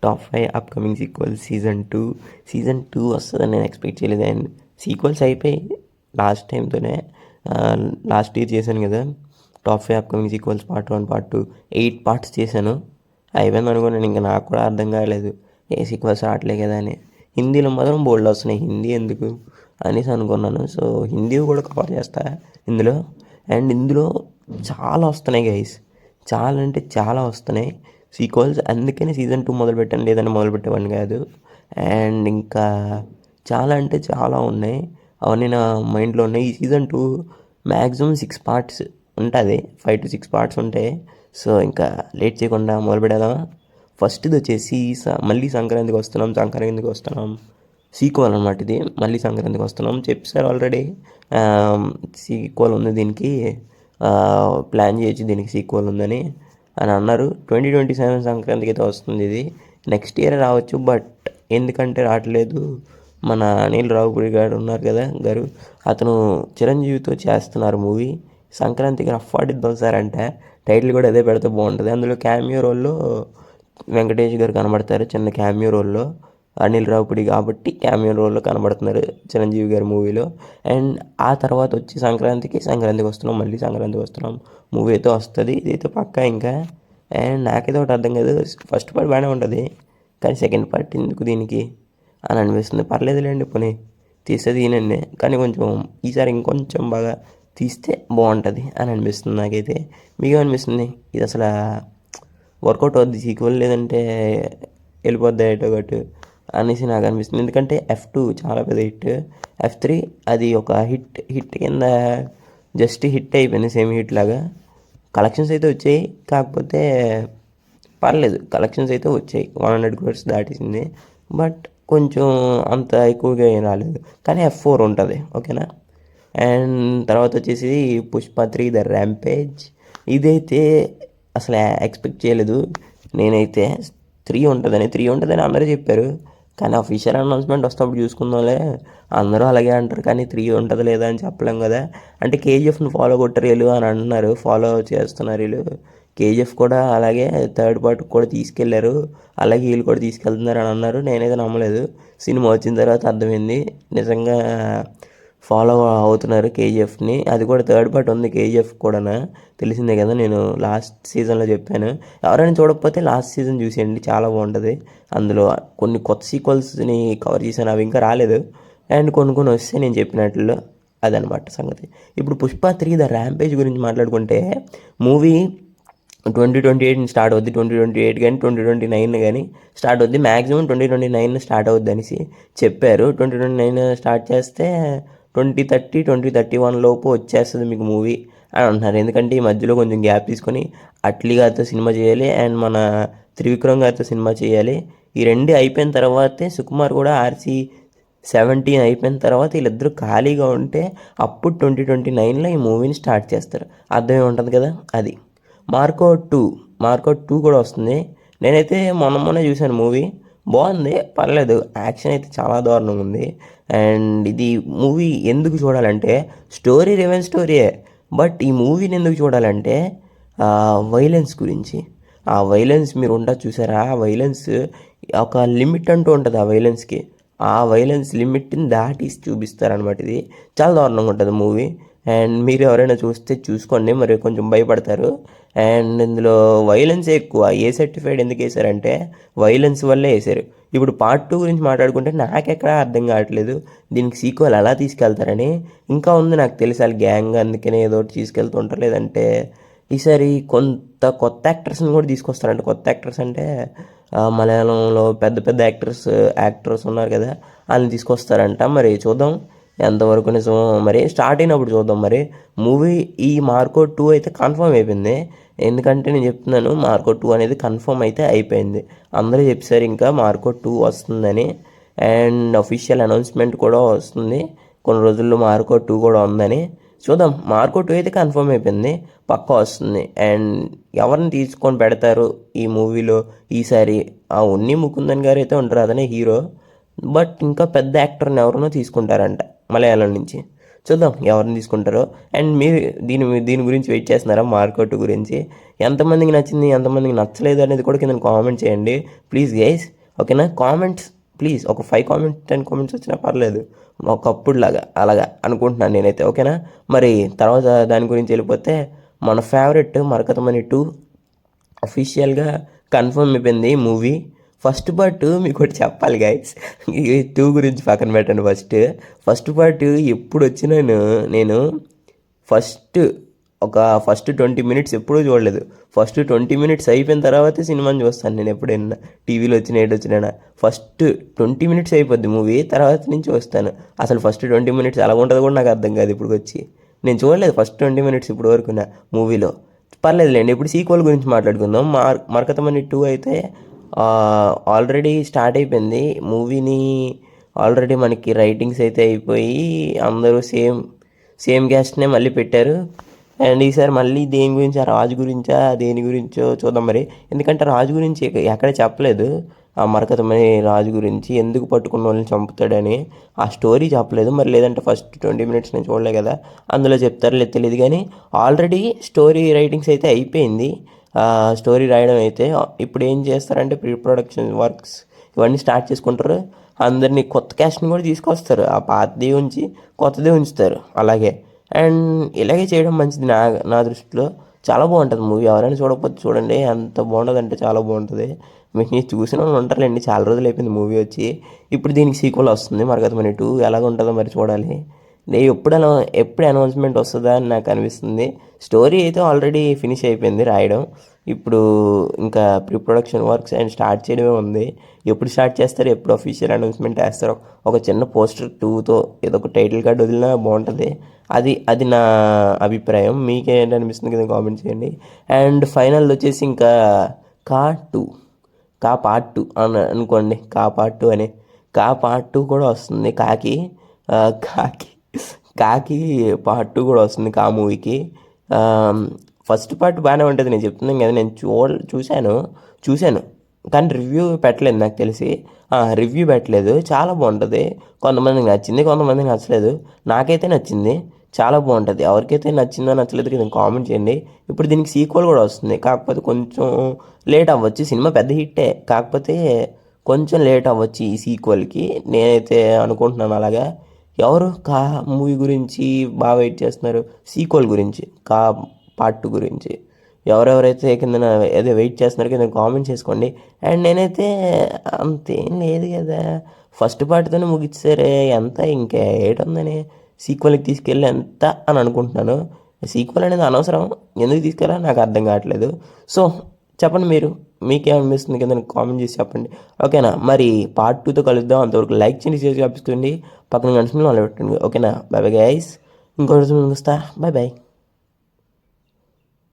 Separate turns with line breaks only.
Top 5 upcoming sequels season 2 వస్తుందని నేను expect చేయలేదు. అండ్ సీక్వెల్స్ అయిపోయి లాస్ట్ టైంతోనే లాస్ట్ ఇయర్ చేశాను కదా top 5 upcoming sequels part 1 part 2 8 parts చేశాను. అయిపోయింది అనుకున్నాను. ఇంకా నాకు కూడా అర్థం కాలేదు ఏ సీక్వెల్స్ రావట్లే కదా అని. హిందీలో మాత్రం బోల్డ్ వస్తున్నాయి, హిందీ ఎందుకు అనేసి అనుకున్నాను. సో హిందీ కూడా కవర్ చేస్తా ఇందులో. అండ్ ఇందులో చాలా వస్తున్నాయి గైస్, చాలా అంటే చాలా వస్తున్నాయి సీక్వెల్స్. అందుకని సీజన్ 2 మొదలుపెట్టాను, లేదని మొదలుపెట్టేవాడిని కాదు. అండ్ ఇంకా చాలా అంటే చాలా ఉన్నాయి, అవన్నీ నా మైండ్లో ఉన్నాయి. ఈ సీజన్ 2 మ్యాక్సిమం 6 పార్ట్స్ ఉంటుంది, 5 to 6 పార్ట్స్ ఉంటాయి. సో ఇంకా లేట్ చేయకుండా మొదలు పెడదామా. ఫస్ట్ది వచ్చేసి మళ్ళీ సంక్రాంతికి వస్తున్నాం సీక్వెల్ అనమాట. ఇది మళ్ళీ సంక్రాంతికి వస్తున్నాం చెప్పారు ఆల్రెడీ. సీక్వెల్ ఉంది దీనికి, ప్లాన్ చేయొచ్చు దీనికి సీక్వెల్ ఉందని అని అన్నారు. 2027 సంక్రాంతికి అయితే వస్తుంది ఇది. నెక్స్ట్ ఇయర్ రావచ్చు, బట్ ఎందుకంటే రావట్లేదు, మన అనిల్ రావుపూడి గారు ఉన్నారు కదా గారు, అతను చిరంజీవితో చేస్తున్నారు మూవీ. సంక్రాంతికి రఫ్ ఆడిద్దాం సార్ అంటే టైటిల్ కూడా అదే పెడితే బాగుంటుంది. అందులో క్యామియో రోల్లో వెంకటేష్ గారు కనబడతారు, చిన్న క్యామియో రోల్లో. అనిల్ రావుపూడి కాబట్టి క్యామియో రోల్లో కనబడుతున్నారు చిరంజీవి గారి మూవీలో. అండ్ ఆ తర్వాత వచ్చి సంక్రాంతికి వస్తున్నాం, మళ్ళీ సంక్రాంతికి వస్తున్నాం మూవీ అయితే వస్తుంది. ఇదైతే పక్కా ఇంకా. అండ్ నాకైతే ఒకటి అర్థం కాదు, ఫస్ట్ పార్ట్ బాగానే ఉంటుంది కానీ సెకండ్ పార్ట్ ఎందుకు దీనికి అని అనిపిస్తుంది. పర్లేదులేండి పోనీ తీసేది ఈయనండి, కానీ కొంచెం ఈసారి ఇంకొంచెం బాగా తీస్తే బాగుంటుంది అని అనిపిస్తుంది నాకైతే. మీకు అనిపిస్తుంది ఇది అసలు వర్కౌట్ అవుద్ది సీక్వెల్, లేదంటే వెళ్ళిపోద్ది ఎటో గట్టు అనేసి నాకు అనిపిస్తుంది. ఎందుకంటే F2 చాలా పెద్ద హిట్, F3 అది ఒక హిట్ కింద జస్ట్ హిట్ అయిపోయింది, సేమ్ హిట్ లాగా. కలెక్షన్స్ అయితే వచ్చాయి, కాకపోతే పర్లేదు, కలెక్షన్స్ అయితే వచ్చాయి, 100 crores దాటేసింది. బట్ కొంచెం అంత ఎక్కువగా ఏం రాలేదు, కానీ F4 ఉంటుంది ఓకేనా. అండ్ తర్వాత వచ్చేసి పుష్ప 3 ద ర్యాంపేజ్. ఇదైతే అసలు ఎక్స్పెక్ట్ చేయలేదు నేనైతే. 3 ఉంటుందని అందరూ చెప్పారు, కానీ అఫీషియల్ అనౌన్స్మెంట్ వస్తున్నప్పుడు చూసుకుందాంలే, అందరూ అలాగే అంటారు, కానీ 3 ఉంటుంది లేదా అని చెప్పలేం కదా. అంటే కేజీఎఫ్ని ఫాలో కొట్టారు వీళ్ళు అని అంటున్నారు, ఫాలో చేస్తున్నారు వీళ్ళు. కేజీఎఫ్ కూడా అలాగే థర్డ్ పార్ట్ కూడా తీసుకెళ్లారు, అలాగే వీళ్ళు కూడా తీసుకెళ్తున్నారు అని అన్నారు. నేనైతే నమ్మలేదు, సినిమా వచ్చిన తర్వాత అర్థమైంది నిజంగా ఫాలో అవుతున్నారు కేజీఎఫ్ని. అది కూడా థర్డ్ పార్ట్ ఉంది కేజీఎఫ్ కూడా, తెలిసిందే కదా, నేను లాస్ట్ సీజన్లో చెప్పాను. ఎవరైనా చూడకపోతే లాస్ట్ సీజన్ చూసేయండి, చాలా బాగుంటుంది. అందులో కొన్ని కొత్త సీక్వెల్స్ని కవర్ చేశాను, అవి ఇంకా రాలేదు. అండ్ కొన్ని వస్తే నేను చెప్పినట్లు అదనమాట సంగతి. ఇప్పుడు పుష్ప 3 ద ర్యాంపేజ్ గురించి మాట్లాడుకుంటే, మూవీ 2028 స్టార్ట్ అవుద్ది, 2028 కానీ 2029 కానీ స్టార్ట్ అవుద్ది. మ్యాక్సిమం 2029 స్టార్ట్ అవుద్ది అనేసి చెప్పారు. 2029 స్టార్ట్ చేస్తే 2030 2031 లోపు వచ్చేస్తుంది మీకు మూవీ అని అంటున్నారు. ఎందుకంటే ఈ మధ్యలో కొంచెం గ్యాప్ తీసుకొని అట్లీ గారితో సినిమా చేయాలి, అండ్ మన త్రివిక్రమ్ గారితో సినిమా చేయాలి. ఈ రెండు అయిపోయిన తర్వాతే సుకుమార్ కూడా RC-17 అయిపోయిన తర్వాత వీళ్ళిద్దరూ ఖాళీగా ఉంటే అప్పుడు 2029లో ఈ మూవీని స్టార్ట్ చేస్తారు. అర్థమే ఉంటుంది కదా అది. మార్కో 2 కూడా వస్తుంది. నేనైతే మొన్నే చూశాను మూవీ, బాగుంది, పర్లేదు. యాక్షన్ అయితే చాలా దారుణంగా ఉంది. అండ్ ఇది మూవీ ఎందుకు చూడాలంటే, స్టోరీ రివెన్ స్టోరీయే, బట్ ఈ మూవీని ఎందుకు చూడాలంటే వైలెన్స్ గురించి. ఆ వైలెన్స్ మీరు ఉండదు చూసారా, ఆ వైలెన్స్ ఒక లిమిట్ అంటూ ఉంటుంది ఆ వైలెన్స్కి. ఆ వైలెన్స్ లిమిట్ని దాటి చూపిస్తారనమాట. ఇది చాలా దారుణంగా ఉంటుంది మూవీ. అండ్ మీరు ఎవరైనా చూస్తే చూసుకోండి, మరి కొంచెం భయపడతారు. అండ్ ఇందులో వైలెన్స్ ఎక్కువ. ఏ సర్టిఫైడ్ ఎందుకు వేశారంటే వైలెన్స్ వల్లే వేశారు. ఇప్పుడు పార్ట్ 2 గురించి మాట్లాడుకుంటే నాకెక్కడా అర్థం కావట్లేదు దీనికి సీక్వెల్ ఎలా తీసుకెళ్తారని. ఇంకా ఉంది నాకు తెలిసి వాళ్ళ గ్యాంగ్, అందుకనే ఏదో ఒకటి తీసుకెళ్తుంటారు. లేదంటే ఈసారి కొత్త యాక్టర్స్ని కూడా తీసుకొస్తారంట. కొత్త యాక్టర్స్ అంటే మలయాళంలో పెద్ద పెద్ద యాక్టర్స్ ఉన్నారు కదా, వాళ్ళని తీసుకొస్తారంట. మరి చూద్దాం ఎంతవరకు నిజమో, మరి స్టార్ట్ అయినప్పుడు చూద్దాం. మరి మూవీ ఈ మార్కో 2 అయితే కన్ఫర్మ్ అయిపోయింది. ఎందుకంటే నేను చెప్తున్నాను, మార్కో 2 అనేది కన్ఫర్మ్ అయితే అయిపోయింది. అందరూ చెప్పారు ఇంకా మార్కో 2 వస్తుందని. అండ్ అఫీషియల్ అనౌన్స్మెంట్ కూడా వస్తుంది కొన్ని రోజుల్లో, మార్కో 2 కూడా ఉందని. చూద్దాం. మార్కో 2 అయితే కన్ఫర్మ్ అయిపోయింది, పక్కా వస్తుంది. అండ్ ఎవరిని తీసుకొని పెడతారు ఈ మూవీలో ఈసారి? ఆ ఉన్ని ముకుందన్ గారు అయితే ఉంటారు, అతనే హీరో. బట్ ఇంకా పెద్ద యాక్టర్ని ఎవరినో తీసుకుంటారంట మలయాళం నుంచి. చూద్దాం ఎవరిని తీసుకుంటారో. అండ్ మీరు దీని గురించి వెయిట్ చేస్తున్నారా? మార్కౌట్ గురించి ఎంతమందికి నచ్చింది, ఎంతమందికి నచ్చలేదు అనేది కూడా కింద కామెంట్ చేయండి ప్లీజ్ గైస్. ఓకేనా? కామెంట్స్ ప్లీజ్ ఒక 5 కామెంట్స్ 10 కామెంట్స్ వచ్చినా పర్లేదు, ఒకప్పుడులాగా అలాగా అనుకుంటున్నాను నేనైతే. ఓకేనా? మరి తర్వాత దాని గురించి వెళ్ళిపోతే మన ఫేవరెట్ మరకతమణి 2 అఫీషియల్గా కన్ఫర్మ్ అయిపోయింది మూవీ. ఫస్ట్ పార్ట్ మీకు ఒకటి చెప్పాలి గైస్, ఈ 2 గురించి పక్కన పెట్టండి. ఫస్ట్ పార్ట్ ఎప్పుడు వచ్చినాను నేను ఫస్ట్ 20 మినిట్స్ ఎప్పుడూ చూడలేదు. ఫస్ట్ 20 మినిట్స్ అయిపోయిన తర్వాతే సినిమాని చూస్తాను నేను ఎప్పుడైనా, టీవీలో వచ్చినా. ఫస్ట్ 20 మినిట్స్ అయిపోద్ది మూవీ, తర్వాత నుంచి వస్తాను. అసలు ఫస్ట్ 20 మినిట్స్ ఎలా ఉంటుందో కూడా నాకు అర్థం కాదు ఇప్పుడు వచ్చి. నేను చూడలేదు ఫస్ట్ 20 మినిట్స్ ఇప్పుడు వరకు నా మూవీలో. పర్లేదులేండి, ఇప్పుడు సీక్వెల్ గురించి మాట్లాడుకుందాం. మరకతమణి 2 అయితే ఆల్రెడీ స్టార్ట్ అయిపోయింది మూవీని. ఆల్రెడీ మనకి రైటింగ్స్ అయితే అయిపోయి అందరూ సేమ్ క్యాస్ట్నే మళ్ళీ పెట్టారు. అండ్ ఈసారి మళ్ళీ దేని గురించి, ఆ రాజు గురించా దేని గురించో చూద్దాం మరి. ఎందుకంటే రాజు గురించి ఎక్కడ చెప్పలేదు, ఆ మరకతమణి రాజు గురించి ఎందుకు పట్టుకున్న వాళ్ళని చంపుతాడని ఆ స్టోరీ చెప్పలేదు. మరి లేదంటే ఫస్ట్ 20 మినిట్స్ నేను చూడలే కదా, అందులో చెప్తారో లేదు తెలియదు. కానీ ఆల్రెడీ స్టోరీ రైటింగ్స్ అయితే అయిపోయింది. స్టోరీ రాయడం అయితే ఇప్పుడు ఏం చేస్తారంటే ప్రీ ప్రొడక్షన్ వర్క్స్ ఇవన్నీ స్టార్ట్ చేసుకుంటారు. అందరినీ కొత్త క్యాస్ట్ని కూడా తీసుకొస్తారు, ఆ పాతది ఉంచి కొత్తది ఉంచుతారు అలాగే. అండ్ ఇలాగే చేయడం మంచిది నా దృష్టిలో. చాలా బాగుంటుంది మూవీ, ఎవరైనా చూడకపోతే చూడండి, ఎంత బాగుంటుంది అంటే చాలా బాగుంటుంది. మీకు చూసిన వాళ్ళు ఉంటారులేండి, చాలా రోజులు అయిపోయింది మూవీ వచ్చి. ఇప్పుడు దీనికి సీక్వెల్ వస్తుంది మరకతమణి 2, ఎలాగ ఉంటుందో మరి చూడాలి. నేను ఎప్పుడు అనౌన్స్మెంట్ వస్తుందా అని నాకు అనిపిస్తుంది. స్టోరీ అయితే ఆల్రెడీ ఫినిష్ అయిపోయింది రాయడం, ఇప్పుడు ఇంకా pre production works and start చేయడమే ఉంది. ఎప్పుడు స్టార్ట్ చేస్తారు, ఎప్పుడు అఫీషియల్ అనౌన్స్మెంట్ వేస్తారు, ఒక చిన్న పోస్టర్ 2తో ఏదో ఒక టైటిల్ కార్డ్ వదిలినా బాగుంటుంది. అది నా అభిప్రాయం. మీకేంటనిపిస్తుంది కదా కామెంట్ చేయండి. అండ్ ఫైనల్ వచ్చేసి ఇంకా కా టూ కా పార్ట్ 2 అని అనుకోండి, కా పార్ట్ 2 కూడా వస్తుంది. ఆ, కాకి కాకి పార్ట్ 2 కూడా వస్తుంది కా మూవీకి. ఫస్ట్ పార్ట్ బాగానే ఉంటుంది, నేను చెప్తున్నాను కదా. నేను చూశాను కానీ రివ్యూ పెట్టలేదు నాకు తెలిసి. రివ్యూ పెట్టలేదు. చాలా బాగుంటుంది, కొంతమందికి నచ్చింది, కొంతమందికి నచ్చలేదు. నాకైతే నచ్చింది, చాలా బాగుంటుంది. ఎవరికైతే నచ్చిందో నచ్చలేదు కదా కామెంట్ చేయండి. ఇప్పుడు దీనికి సీక్వెల్ కూడా వస్తుంది, కాకపోతే కొంచెం లేట్ అవ్వచ్చు. సినిమా పెద్ద హిట్టే, కాకపోతే కొంచెం లేట్ అవ్వచ్చు ఈ సీక్వెల్కి, నేనైతే అనుకుంటున్నాను అలాగా. ఎవరు కా మూవీ గురించి బాగా వెయిట్ చేస్తున్నారు, సీక్వెల్ గురించి, కా పార్ట్ 2 గురించి ఎవరెవరైతే కింద ఏదో వెయిట్ చేస్తున్నారో కింద కామెంట్ చేసుకోండి. అండ్ నేనైతే అంతేం లేదు కదా, ఫస్ట్ పార్ట్తోనే ముగిచ్చారే, ఎంత ఇంకా ఏటుందని సీక్వెల్కి తీసుకెళ్ళి ఎంత అని అనుకుంటున్నాను. సీక్వెల్ అనేది అనవసరం, ఎందుకు తీసుకెళ్ళాలో నాకు అర్థం కావట్లేదు. సో చెప్పండి, మీకేమనిపిస్తుంది కింద కామెంట్ చేసి చెప్పండి. ఓకేనా? మరి పార్ట్ 2తో కలుద్దాం. అంతవరకు లైక్ చేయండి, షేర్ చూపిస్తుంది, పక్కన కనిపిస్తుంది వాళ్ళు పెట్టండి. ఓకేనా? బై బై గైస్, ఇంకో రోజు వస్తా. By by.